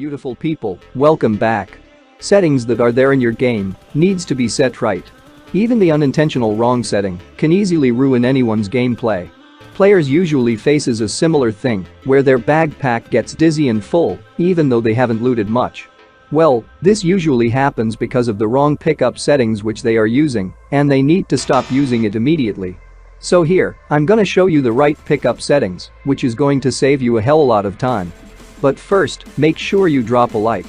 beautiful people, welcome back. Settings that are there in your game needs to be set right. Even the unintentional wrong setting can easily ruin anyone's gameplay. Players usually faces a similar thing where their backpack gets dizzy and full even though they haven't looted much. Well, this usually happens because of the wrong pickup settings which they are using and they need to stop using it immediately. So here, I'm gonna show you the right pickup settings, which is going to save you a hell lot of time. But first, make sure you drop a like.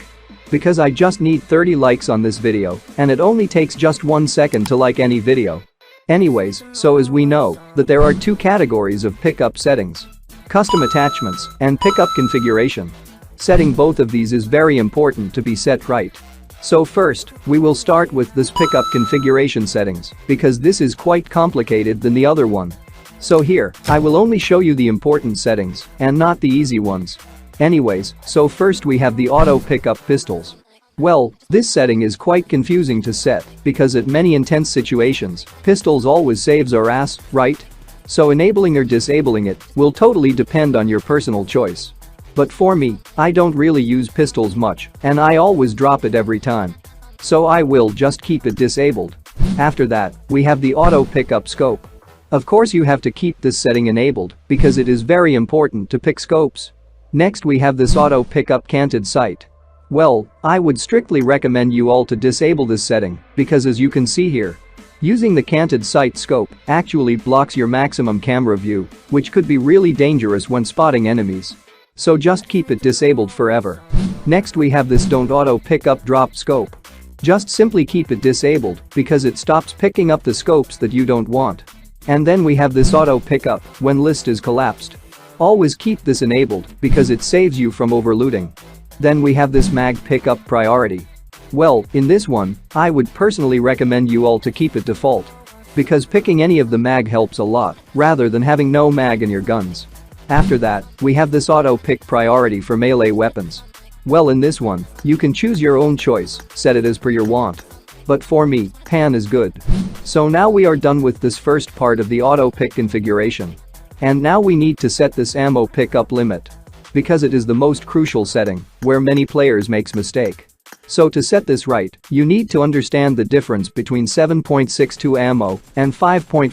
Because I just need 30 likes on this video, and it only takes just 1 second to like any video. Anyways, so as we know, that there are two categories of pickup settings. Custom attachments and pickup configuration. Setting both of these is very important to be set right. So first, we will start with this pickup configuration settings, because this is quite complicated than the other one. So here, I will only show you the important settings, and not the easy ones. Anyways, so first we have the auto pickup pistols. Well, this setting is quite confusing to set, because at many intense situations, pistols always saves our ass, right? So enabling or disabling it will totally depend on your personal choice. But for me, I don't really use pistols much, and I always drop it every time. So I will just keep it disabled. After that, we have the auto pickup scope. Of course you have to keep this setting enabled, because it is very important to pick scopes. Next we have this auto pickup canted sight. Well, I would strictly recommend you all to disable this setting, because as you can see here, using the canted sight scope actually blocks your maximum camera view, which could be really dangerous when spotting enemies. So just keep it disabled forever. Next we have this don't auto pick up drop scope. Just simply keep it disabled because it stops picking up the scopes that you don't want. And then we have this auto pickup when list is collapsed. Always keep this enabled because it saves you from overlooting. Then we have this mag pickup priority. Well, in this one, I would personally recommend you all to keep it default. Because picking any of the mag helps a lot rather than having no mag in your guns. After that, we have this auto pick priority for melee weapons. Well, in this one, you can choose your own choice, set it as per your want. But for me, pan is good. So now we are done with this first part of the auto pick configuration. And now we need to set this ammo pickup limit. Because it is the most crucial setting, where many players makes mistake. So to set this right, you need to understand the difference between 7.62 ammo and 5.56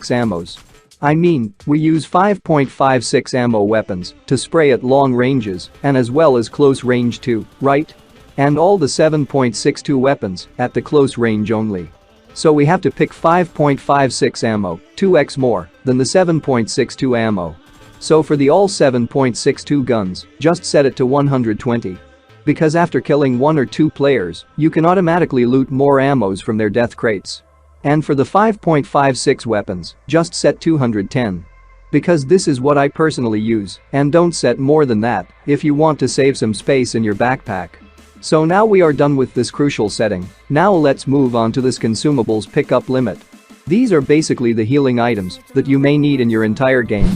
ammos. I mean, we use 5.56 ammo weapons to spray at long ranges and as well as close range too, right? And all the 7.62 weapons at the close range only. So we have to pick 5.56 ammo, 2x more than the 7.62 ammo. So for the all 7.62 guns, just set it to 120. Because after killing 1 or 2 players, you can automatically loot more ammos from their death crates. And for the 5.56 weapons, just set 210. Because this is what I personally use, and don't set more than that if you want to save some space in your backpack. So now we are done with this crucial setting. Now let's move on to this consumables pickup limit. These are basically the healing items that you may need in your entire game.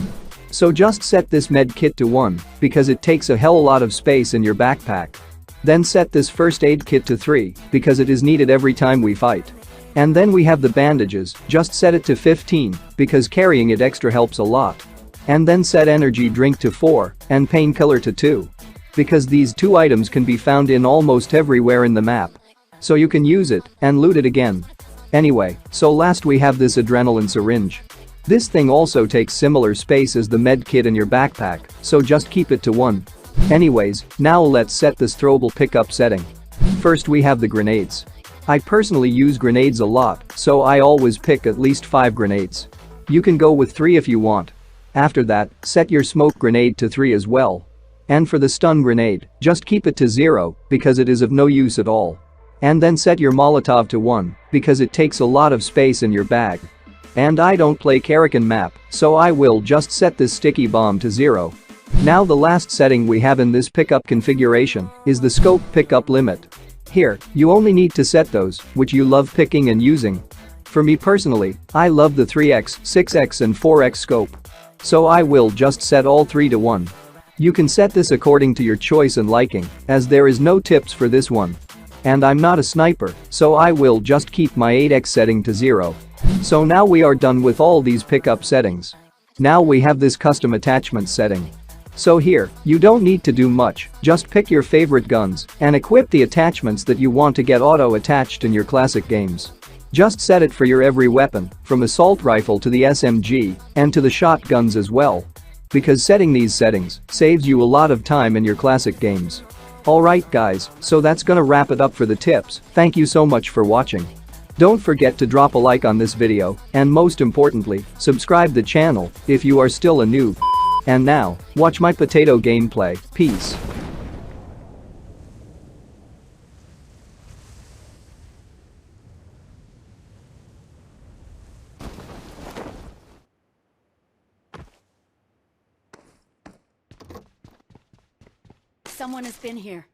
So just set this med kit to 1 because it takes a hell lot of space in your backpack. Then set this first aid kit to 3 because it is needed every time we fight. And then we have the bandages, just set it to 15 because carrying it extra helps a lot. And then set energy drink to 4 and painkiller to 2. Because these 2 items can be found in almost everywhere in the map. So you can use it and loot it again. Anyway, so last we have this adrenaline syringe. This thing also takes similar space as the med kit in your backpack, so just keep it to 1. Anyways, now let's set this throwable pickup setting. First we have the grenades. I personally use grenades a lot, so I always pick at least 5 grenades. You can go with 3 if you want. After that, set your smoke grenade to 3 as well. And for the stun grenade, just keep it to 0 because it is of no use at all. And then set your Molotov to 1 because it takes a lot of space in your bag. And I don't play Karakin map, so I will just set this sticky bomb to 0. Now the last setting we have in this pickup configuration is the scope pickup limit. Here, you only need to set those which you love picking and using. For me personally, I love the 3x, 6x and 4x scope. So I will just set all 3 to 1. You can set this according to your choice and liking, as there is no tips for this one. And I'm not a sniper, so I will just keep my 8x setting to 0. So now we are done with all these pickup settings. Now we have this custom attachment setting. So here, you don't need to do much, just pick your favorite guns and equip the attachments that you want to get auto-attached in your classic games. Just set it for your every weapon, from assault rifle to the SMG, and to the shotguns as well. Because setting these settings saves you a lot of time in your classic games. Alright guys, so that's gonna wrap it up for the tips. Thank you so much for watching. Don't forget to drop a like on this video, and most importantly, subscribe the channel if you are still a noob. And now, watch my potato gameplay. Peace. Someone has been here.